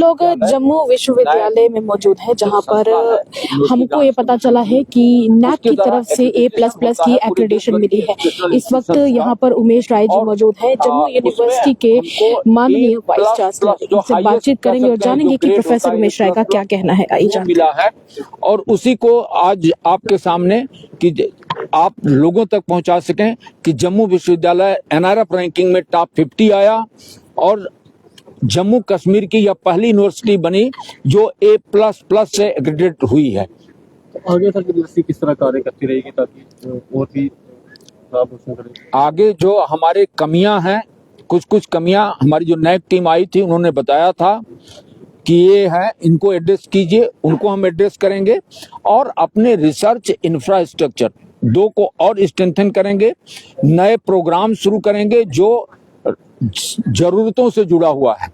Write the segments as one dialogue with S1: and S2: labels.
S1: लोग जम्मू विश्वविद्यालय में मौजूद हैं, जहां पर हमको ये पता चला है कि नैक की तरफ से A++ की एक्रेडिटेशन मिली है। इस वक्त यहां पर उमेश राय जी मौजूद हैं, जम्मू यूनिवर्सिटी के माननीय वाइस चांसलर। इनसे बातचीत करेंगे और जानेंगे कि प्रोफेसर उमेश राय का क्या कहना है। आइए जानते
S2: मिला है और उसी को आज आपके सामने कि आप लोगों तक पहुंचा सकें कि जम्मू विश्वविद्यालय NRF रैंकिंग में टॉप 50 आया और जम्मू कश्मीर की यह पहली यूनिवर्सिटी बनी जो A++ से एक्रेडिटेड हुई है।
S3: आगे तक यूनिवर्सिटी किस तरह कार्य करती रहेगी ताकि और भी लाभ उसमें करें?
S2: आगे जो हमारे कमियां हैं, कुछ कमियां हमारी जो नैक टीम आई थी उन्होंने बताया था कि ये है, इनको एड्रेस कीजिए, उनको हम एड्रेस करेंगे और अपने रिसर्च इंफ्रास्ट्रक्चर दो को और स्ट्रेंथन करेंगे, नए प्रोग्राम शुरू करेंगे जो जरूरतों से जुड़ा हुआ है,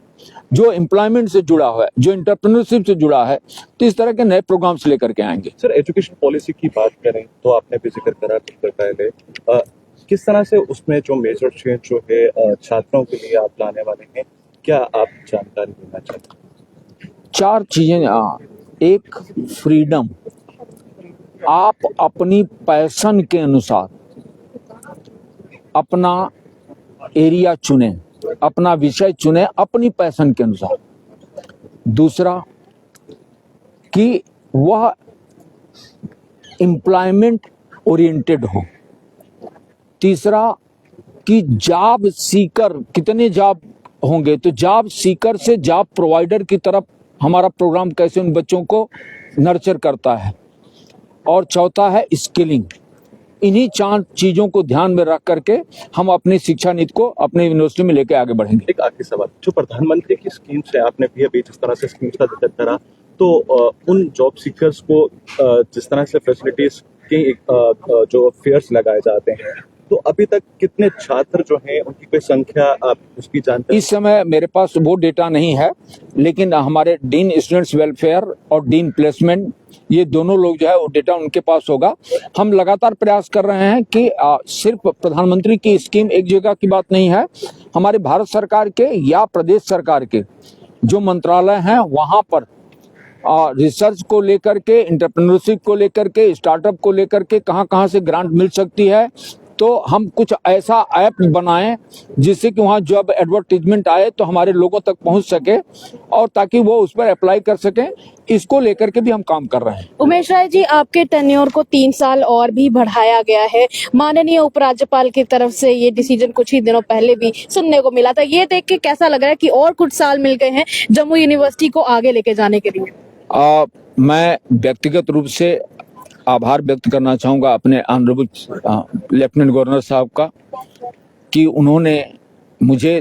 S2: जो एम्प्लॉयमेंट से जुड़ा हुआ है, जो एंटरप्रेन्योरशिप से जुड़ा है, तो इस तरह के नए प्रोग्राम्स लेकर के आएंगे।
S3: सर, एजुकेशन पॉलिसी की बात करें तो आपने भी जिक्र करा कुछ पहले, किस तरह से उसमें जो मेजर चेंज जो है छात्रों के लिए आप लाने वाले हैं, क्या आप जानकारी देना चाहते हैं?
S2: 4 चीजें। एक, फ्रीडम, आप अपनी पैशन के अनुसार अपना एरिया चुने, अपना विषय चुने अपनी पैशन के अनुसार। दूसरा कि वह एम्प्लॉयमेंट ओरिएंटेड हो। तीसरा कि जॉब सीकर, कितने जॉब होंगे तो जॉब सीकर से जॉब प्रोवाइडर की तरफ हमारा प्रोग्राम कैसे उन बच्चों को नर्चर करता है। और चौथा है स्किलिंग। इन्हीं 4 चीजों को ध्यान में रख करके हम अपनी शिक्षा नीति को अपने यूनिवर्सिटी में लेके आगे बढ़ेंगे।
S3: एक आखिरी सवाल, जो प्रधानमंत्री की स्कीम से आपने भी अभी जिस तरह से स्कीम्स का जिक्र करा, तो उन जॉब सीकर्स को जिस तरह से फैसिलिटीज के जो फेयर्स लगाए जाते हैं, तो अभी तक कितने छात्र जो हैं उनकी कोई संख्या आप उसकी जानते हैं?
S2: इस समय मेरे पास वो डेटा नहीं है, लेकिन हमारे डीन स्टूडेंट्स वेलफेयर और डीन प्लेसमेंट, ये दोनों लोग जो है वो डेटा उनके पास होगा। हम लगातार प्रयास कर रहे हैं कि सिर्फ प्रधानमंत्री की स्कीम एक जगह की बात नहीं है, हमारे भारत सरकार के या प्रदेश सरकार के जो मंत्रालय हैं वहां पर रिसर्च को लेकर के, एंटरप्रेन्योरशिप को लेकर के, स्टार्टअप को लेकर के कहां से ग्रांट मिल सकती है, तो हम कुछ ऐसा ऐप बनाएं जिससे कि वहां जब एडवर्टीजमेंट आए तो हमारे लोगों तक पहुंच सके और ताकि वो उस पर अप्लाई कर सकें। इसको लेकर के भी हम काम कर रहे हैं।
S1: उमेश राय जी, आपके टेन्योर को 3 साल और भी बढ़ाया गया है। माननीय उपराज्यपाल की तरफ से ये डिसीजन कुछ ही दिनों पहले भी सुनने को मिला था। ये देख के कैसा लग रहा है कि और कुछ साल मिल गए हैं जम्मू यूनिवर्सिटी को आगे लेके जाने के लिए?
S2: मैं व्यक्तिगत रूप से आभार व्यक्त करना चाहूँगा अपने ऑनरेबल लेफ्टिनेंट गवर्नर साहब का कि उन्होंने मुझे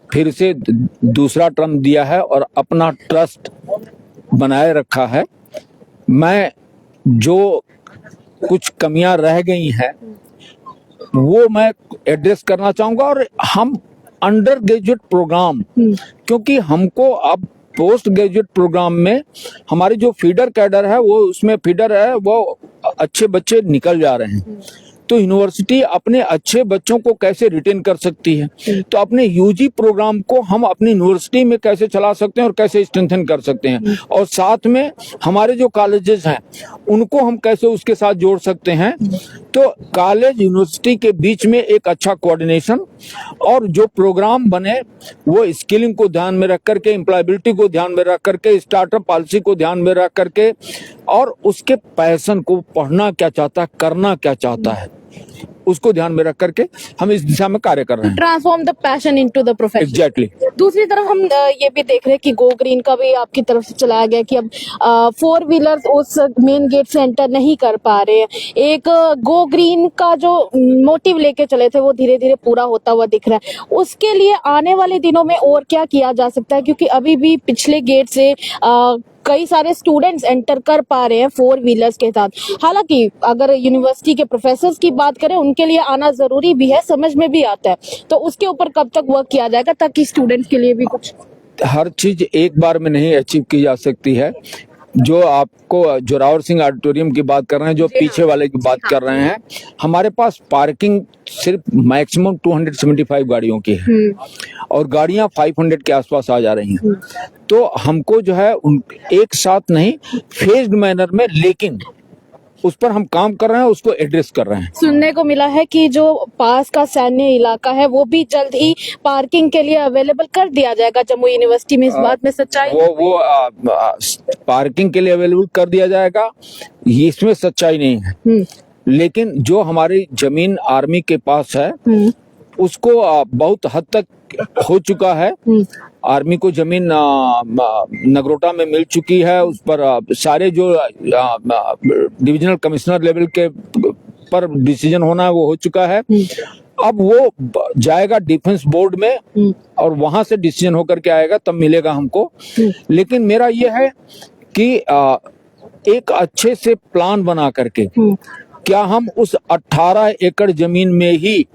S2: फिर से दूसरा टर्म दिया है और अपना ट्रस्ट बनाए रखा है। मैं जो कुछ कमियां रह गई हैं वो मैं एड्रेस करना चाहूँगा और हम अंडर ग्रेजुएट प्रोग्राम, क्योंकि हमको अब पोस्ट ग्रेजुएट प्रोग्राम में हमारे जो फीडर कैडर है वो उसमें फीडर है वो अच्छे बच्चे निकल जा रहे हैं, तो यूनिवर्सिटी अपने अच्छे बच्चों को कैसे रिटेन कर सकती है, तो अपने यूजी प्रोग्राम को हम अपनी यूनिवर्सिटी में कैसे चला सकते हैं और कैसे स्ट्रेंथन कर सकते हैं, और साथ में हमारे जो कॉलेजेस हैं उनको हम कैसे उसके साथ जोड़ सकते हैं। तो कॉलेज यूनिवर्सिटी के बीच में एक अच्छा कोऑर्डिनेशन और जो प्रोग्राम बने वो स्किलिंग को ध्यान में रख करके, एम्प्लॉयबिलिटी को ध्यान में रख करके, स्टार्टअप पॉलिसी को ध्यान में रख करके और उसके पैशन को, पढ़ना क्या चाहता है, करना क्या चाहता है, उसको ध्यान में रख करके हम इस दिशा में कार्य कर रहे हैं।
S1: Transform the passion into the profession.
S2: Exactly.
S1: दूसरी तरफ हम ये भी देख रहे हैं कि गो ग्रीन का भी आपकी तरफ से चलाया गया कि अब 4 व्हीलर्स उस मेन गेट से एंटर नहीं कर पा रहे हैं। एक गो ग्रीन का जो मोटिव लेके चले थे वो धीरे धीरे पूरा होता हुआ दिख रहा है। उसके लिए आने वाले दिनों में और क्या किया जा सकता है, क्योंकि अभी भी पिछले गेट से कई सारे स्टूडेंट्स एंटर कर पा रहे हैं 4 व्हीलर्स के साथ। हालांकि अगर यूनिवर्सिटी के प्रोफेसर्स की बात करें, उनके लिए आना जरूरी भी है, समझ में भी आता है, तो उसके ऊपर कब तक वर्क किया जाएगा ताकि स्टूडेंट्स के लिए भी कुछ?
S2: हर चीज एक बार में नहीं अचीव की जा सकती है। जो आपको जोरावर सिंह ऑडिटोरियम की बात कर रहे हैं, जो
S1: जी हाँ।
S2: पीछे वाले की बात कर रहे हैं, हमारे पास पार्किंग सिर्फ मैक्सिमम 275 गाड़ियों की है और गाड़ियां 500 के आसपास आ जा रही हैं। तो हमको जो है एक साथ नहीं, फेज्ड मैनर में, लेकिन उस पर हम काम कर रहे हैं, उसको एड्रेस कर रहे हैं।
S1: सुनने को मिला है कि जो पास का सैन्य इलाका है वो भी जल्द ही पार्किंग के लिए अवेलेबल कर दिया जाएगा जम्मू यूनिवर्सिटी में। इस बात में सच्चाई है?
S2: पार्किंग के लिए अवेलेबल कर दिया जाएगा, इसमें सच्चाई नहीं है। लेकिन जो हमारी जमीन आर्मी के पास है उसको बहुत हद तक हो चुका है। आर्मी को जमीन नगरोटा में मिल चुकी है। उस पर सारे जो डिविजनल कमिश्नर लेवल के पर डिसीजन होना है वो हो चुका है। अब वो जाएगा डिफेंस बोर्ड में और वहां से डिसीजन होकर के आएगा, तब मिलेगा हमको। लेकिन मेरा ये है कि एक अच्छे से प्लान बना करके क्या हम उस 18 एकड़ जमीन में ही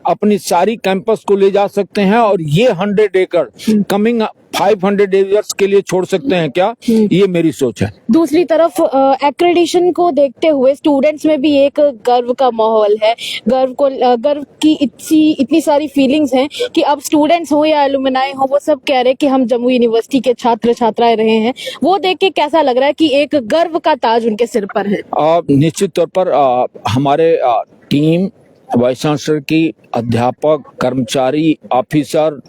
S2: अपनी सारी कैंपस को ले जा सकते हैं और ये 100 एकड़ कमिंग 500 इयर्स के लिए छोड़ सकते हैं क्या? ये मेरी सोच है।
S1: दूसरी तरफ एक्रेडिशन को देखते हुए स्टूडेंट्स में भी एक गर्व का माहौल है। गर्व की इतनी सारी फीलिंग्स हैं कि अब स्टूडेंट्स हो या एलुमनाई हो, वो सब कह रहे हैं कि हम जम्मू यूनिवर्सिटी के छात्र छात्राएं रहे हैं। वो देख के कैसा लग रहा है कि एक गर्व का ताज उनके सिर पर है?
S2: निश्चित तौर पर हमारे टीम, वाइस चांसलर की, अध्यापक, कर्मचारी, ऑफिसर,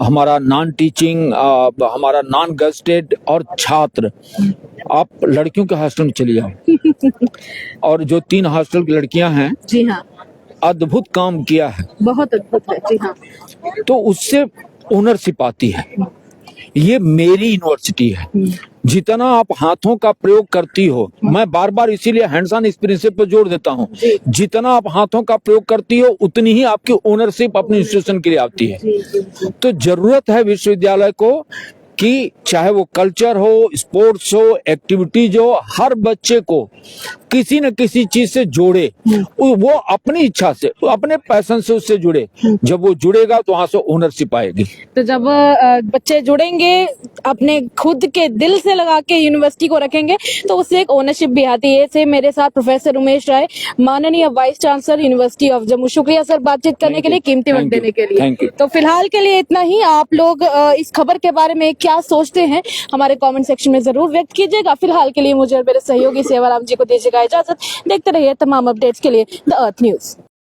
S2: हमारा नॉन टीचिंग, हमारा नॉन गेस्टेड और छात्र, आप लड़कियों के हॉस्टल में चली जाओ और जो 3 हॉस्टल की लड़कियां हैं,
S1: जी हाँ,
S2: अद्भुत काम किया है,
S1: बहुत अद्भुत है। जी हाँ,
S2: तो उससे ओनरशिप आती है। ये मेरी यूनिवर्सिटी है। जितना आप हाथों का प्रयोग करती हो, मैं बार बार इसीलिए हैंड्स ऑन प्रिंसिपल पर जोर देता हूँ, जितना आप हाथों का प्रयोग करती हो उतनी ही आपकी ओनरशिप अपनी इंस्टीट्यूशन के लिए आती है। तो जरूरत है विश्वविद्यालय को कि चाहे वो कल्चर हो, स्पोर्ट्स हो, एक्टिविटीज हो, हर बच्चे को किसी न किसी चीज से जोड़े। वो अपनी इच्छा से, अपने पैशन से उससे जुड़े। जब वो जुड़ेगा तो वहां से ओनरशिप आएगी।
S1: तो जब बच्चे जुड़ेंगे, अपने खुद के दिल से लगा के यूनिवर्सिटी को रखेंगे, तो उससे एक ओनरशिप भी आती है। से मेरे साथ प्रोफेसर उमेश राय, माननीय vice chancellor university of Jammu. शुक्रिया सर बातचीत करने के लिए, कीमती वक्त देने के लिए। तो फिलहाल के लिए इतना ही। आप लोग इस खबर के बारे में क्या सोचते हैं हमारे कमेंट सेक्शन में जरूर व्यक्त कीजिएगा। फिलहाल के लिए मुझे और मेरे सहयोगी सेवाराम जी को दीजिएगा इजाजत। देखते रहिए तमाम अपडेट्स के लिए द अर्थ न्यूज।